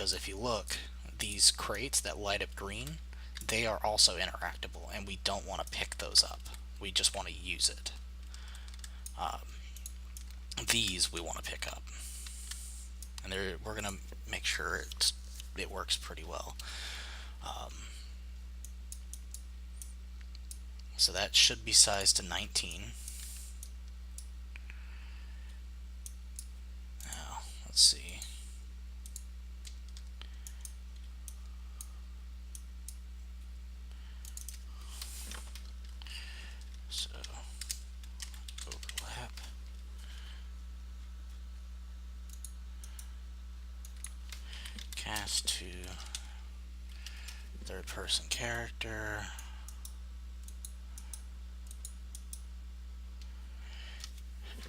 because if you look, these crates that light up green, they are also interactable, and we don't want to pick those up. We just want to use it. These we want to pick up, and we're gonna make sure it works pretty well. So that should be sized to 19. Now, let's see. So, overlap. Cast to third person character.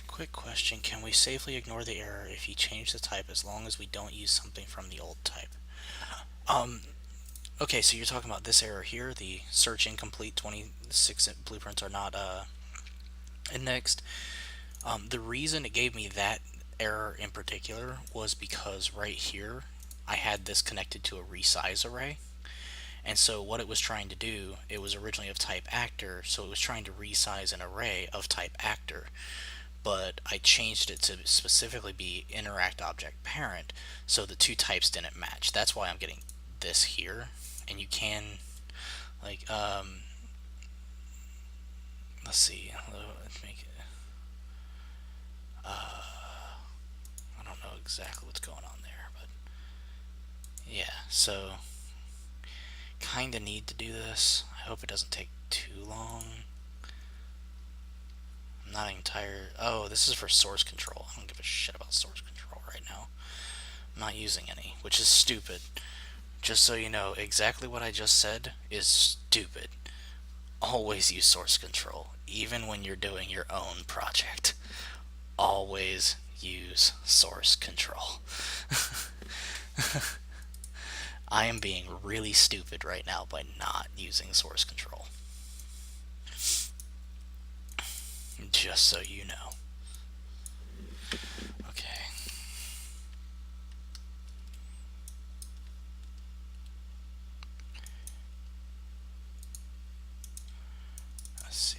Quick question, can we safely ignore the error if you change the type as long as we don't use something from the old type? Okay, so you're talking about this error here, the search incomplete, 26 blueprints are not indexed. The reason it gave me that error in particular was because right here I had this connected to a resize array. And so what it was trying to do, it was originally of type actor, so it was trying to resize an array of type actor. But I changed it to specifically be interact object parent, so the two types didn't match. That's why I'm getting this here. And you can, like, let's see, let's make it, I don't know exactly what's going on there, but yeah, so kind of need to do this. I hope it doesn't take too long. I'm not entire. Oh, this is for source control. I don't give a shit about source control right now. I'm not using any, which is stupid. Just so you know, exactly what I just said is stupid. Always use source control, even when you're doing your own project. Always use source control. I am being really stupid right now by not using source control. Just so you know. Okay. Let's see.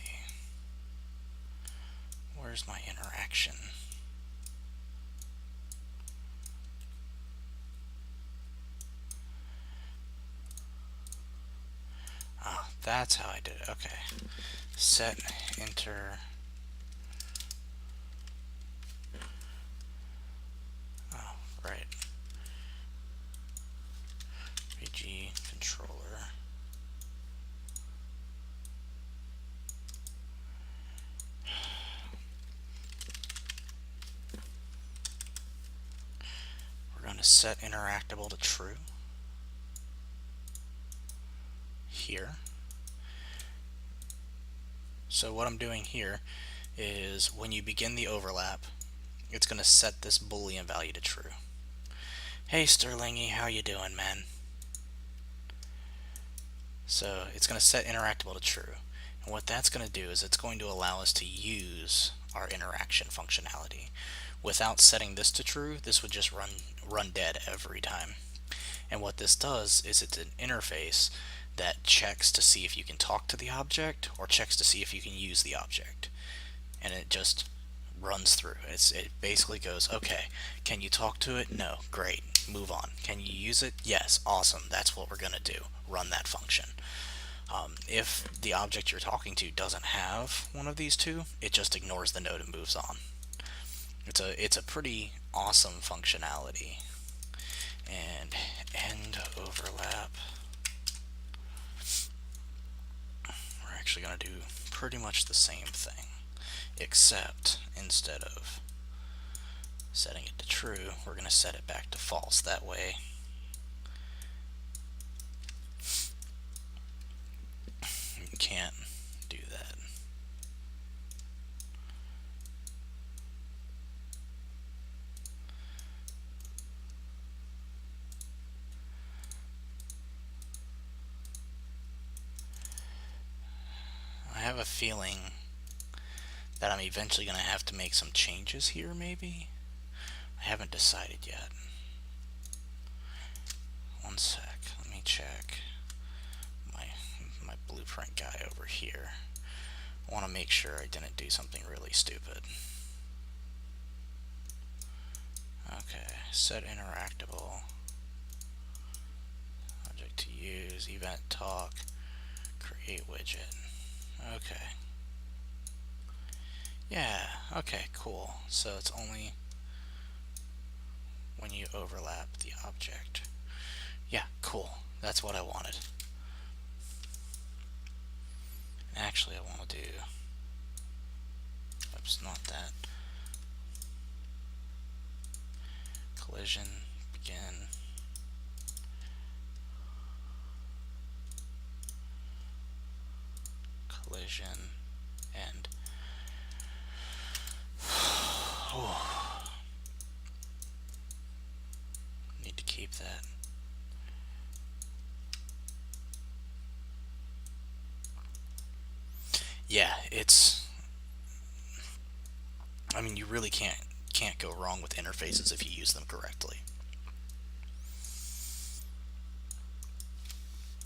Where's my interaction? Oh, that's how I did it. Okay. Set enter. Oh, right. PG controller. We're going to set interactable to true. Here. So what I'm doing here is when you begin the overlap, it's going to set this boolean value to true. Hey Sterlingy, how you doing, man? So it's going to set interactable to true. And what that's going to do is it's going to allow us to use our interaction functionality. Without setting this to true, this would just run dead every time. And what this does is it's an interface that checks to see if you can talk to the object or checks to see if you can use the object. And it just runs through. It basically goes, okay, can you talk to it? No, great, move on. Can you use it? Yes, awesome, that's what we're going to do. Run that function. If the object you're talking to doesn't have one of these two, it just ignores the node and moves on. It's a pretty awesome functionality. And end overlap. We're actually going to do pretty much the same thing, except instead of setting it to true, we're going to set it back to false. That way you can't do that. I have a feeling that I'm eventually going to have to make some changes here, maybe? I haven't decided yet. blueprint guy over here. I want to make sure I didn't do something really stupid. Okay, set interactable. Object to use, event talk, create widget. Okay. Yeah, okay, cool. So it's only when you overlap the object. Yeah, cool. That's what I wanted. Actually, I want to do... Oops, not that. Collision, begin. Collision, end. Need to keep that. Yeah, it's... I mean, you really can't go wrong with interfaces if you use them correctly.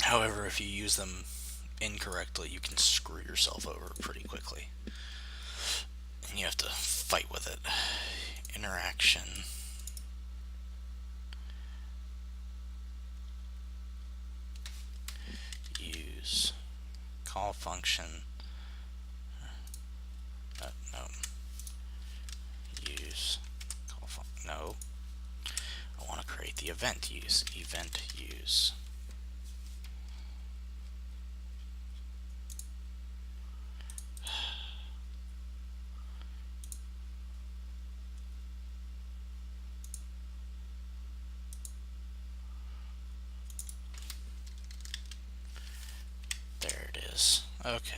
However, if you use them incorrectly, you can screw yourself over pretty quickly. And you have to fight with it. Interaction. Use. Call function. No. Use. Call function. No. I want to create the event use. Event use. There it is. Okay.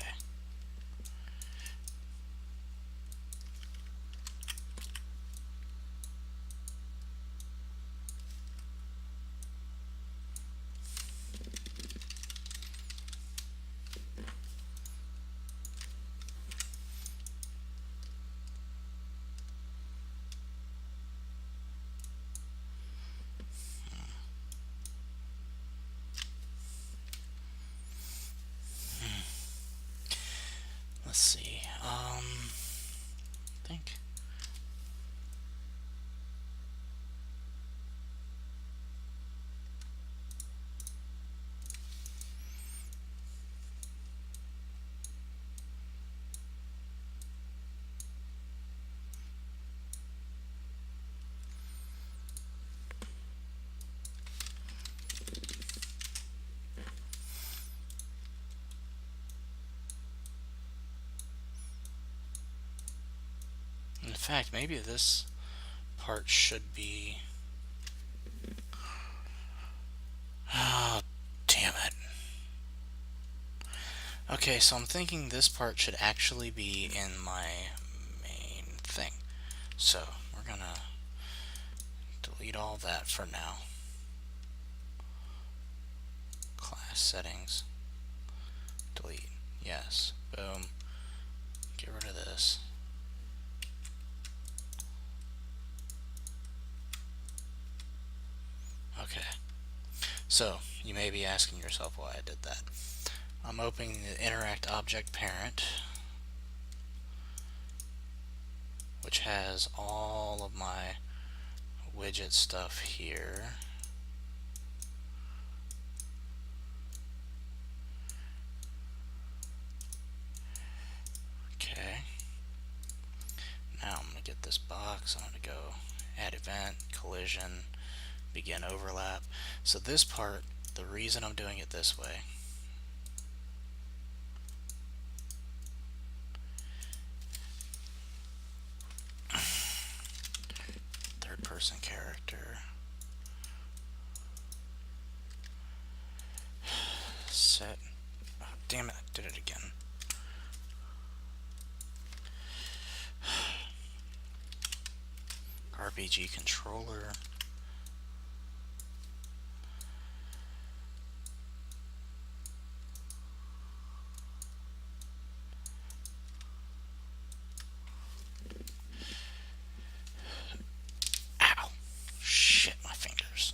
Let's see. I think. In fact, maybe this part should be... Oh, damn it. Okay, so I'm thinking this part should actually be in my main thing. So, we're gonna delete all that for now. Class settings. Delete. Yes. Boom. Get rid of this. Okay. So, you may be asking yourself why I did that. I'm opening the interact object parent, which has all of my widget stuff here. Okay. Now I'm going to get this box. I'm going to go add event, collision, begin overlap. So this part, the reason I'm doing it this way third person character, set, oh, damn it, I did it again. RPG controller, ow, shit my fingers.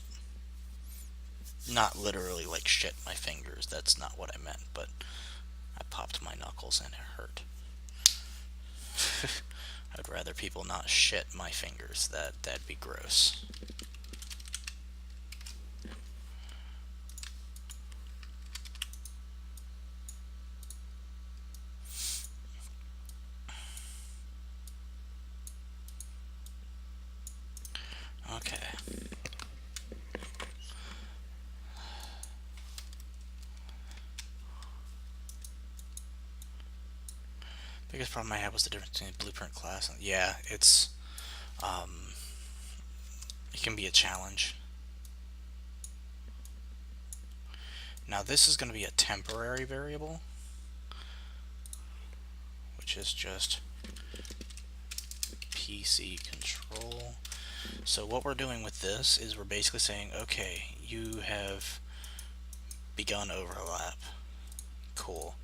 Not literally like shit my fingers, that's not what I meant, but I popped my knuckles and it hurt. I'd rather people not shit my fingers. That'd be gross. Okay. Biggest problem I had was the difference between blueprint class and yeah, it can be a challenge. Now this is going to be a temporary variable, which is just PC control. So what we're doing with this is we're basically saying, okay, you have begun overlap. Cool.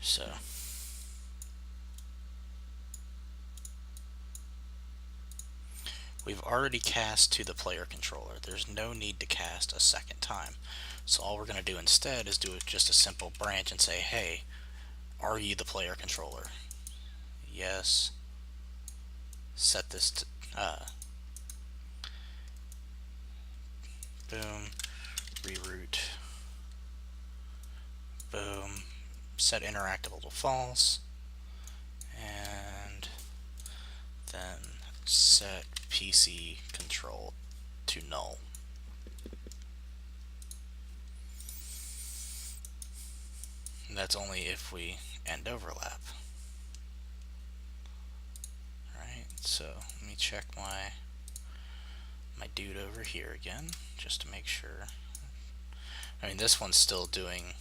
So we've already cast to the player controller. There's no need to cast a second time. So all we're going to do instead is do just a simple branch and say, hey, are you the player controller? Yes. Set this to boom, reroute, boom, set interactable to false, and then set PC control to null. And that's only if we end overlap. Alright, so let me check my dude over here again, just to make sure. I mean, this one's still doing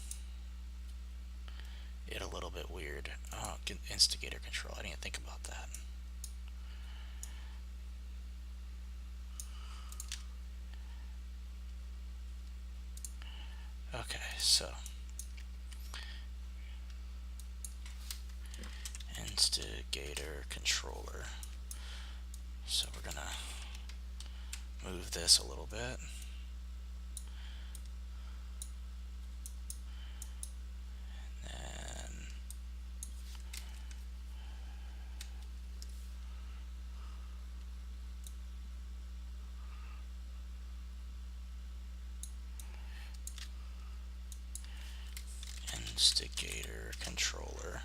it a little bit weird. Oh, instigator control. I didn't think about that. Okay, so instigator controller. So we're gonna move this a little bit. Instigator controller.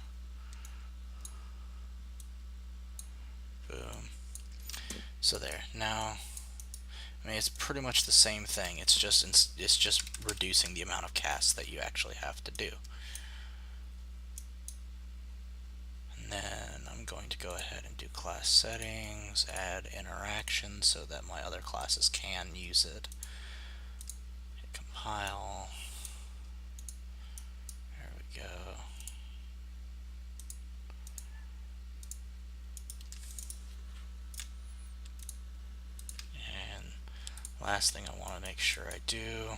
Boom. So there. Now, I mean, it's pretty much the same thing. It's just reducing the amount of casts that you actually have to do. And then I'm going to go ahead and do class settings, add interaction so that my other classes can use it. Hit compile. There we go. And last thing I want to make sure I do,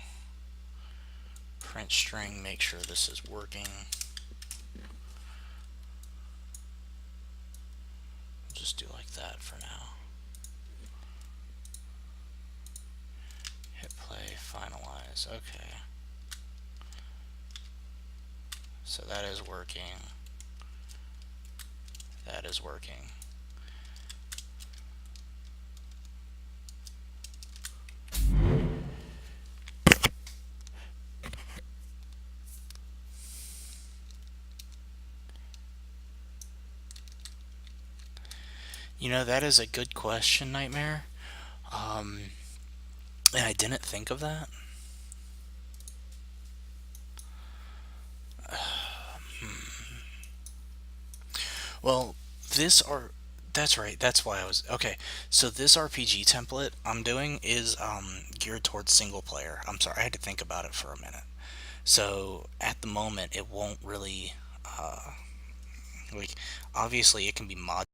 print string, make sure this is working. We'll just do like that for now. Hit play, finalize. Okay. So that is working. That is working. You know, that is a good question, Nightmare. And I didn't think of that. Well, that's right. That's why I was okay. So this RPG template I'm doing is geared towards single player. I'm sorry, I had to think about it for a minute. So at the moment, it won't really like. Obviously, it can be mod.